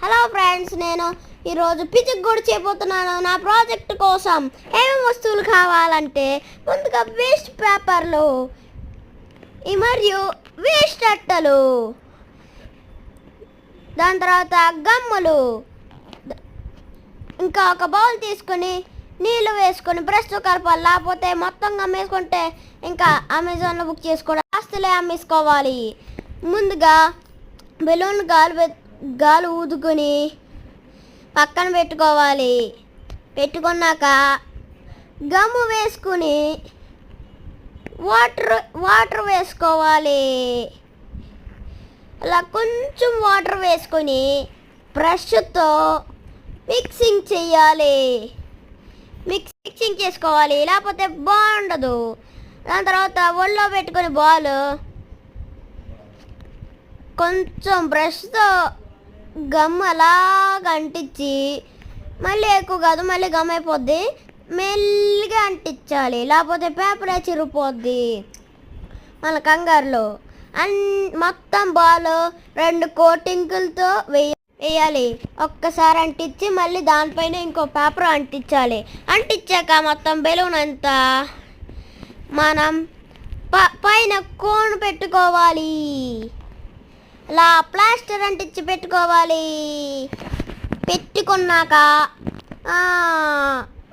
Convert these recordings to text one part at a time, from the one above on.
Hello friends, నేను ఈరోజు పిచ్చుకు కూడా చేయబోతున్నాను. నా ప్రాజెక్ట్ కోసం ఏమేమి వస్తువులు కావాలంటే ముందుగా వేస్ట్ పేపర్లు మరియు వేస్ట్ అట్టలు, దాని తర్వాత గమ్ములు, ఇంకా ఒక బౌల్ తీసుకొని నీళ్ళు వేసుకొని బ్రష్తో కలపాలి. లేకపోతే మొత్తం అమ్మేసుకుంటే ఇంకా అమెజాన్లో బుక్ చేసుకోవడం ఆస్తులే అమ్మేసుకోవాలి. ముందుగా బెలూన్ గాలి ఊదుకొని పక్కన పెట్టుకోవాలి. పెట్టుకున్నాక గమ్ము వేసుకుని వాటర్ వేసుకోవాలి. అలా కొంచెం వాటర్ వేసుకొని బ్రష్తో మిక్సింగ్ చేయాలి. మిక్సింగ్ చేసుకోవాలి, లేకపోతే బాగుండదు. దాని తర్వాత ఒళ్ళో పెట్టుకొని బాల్ కొంచెం బ్రష్తో గమ్ అలాగా అంటించి, మళ్ళీ ఎక్కువ కాదు, మళ్ళీ గమ్ అయిపోద్ది, మెల్లిగా అంటించాలి. లేకపోతే పేపర్ చిరిగిపోద్ది మన కంగారులో. మొత్తం బాల్ 2 కోటింగులతో వేయాలి. ఒక్కసారి అంటించి మళ్ళీ దానిపైన ఇంకో పేపర్ అంటించాలి. అంటించాక మొత్తం బెలూన్ అంతా మనం పైన కోన్ పెట్టుకోవాలి. అలా ప్లాస్టర్ అంటించి పెట్టుకోవాలి.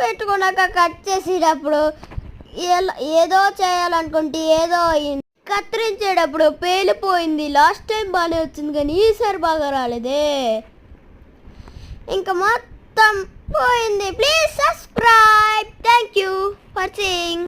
పెట్టుకున్నాక కట్ చేసేటప్పుడు ఏదో చేయాలనుకుంటే ఏదో అయింది. కత్తిరించేటప్పుడు పేలిపోయింది. లాస్ట్ టైం బాగానే వచ్చింది, కానీ ఈసారి బాగా రాలేదే. ఇంకా మొత్తం పోయింది. Please subscribe. Thank you for seeing.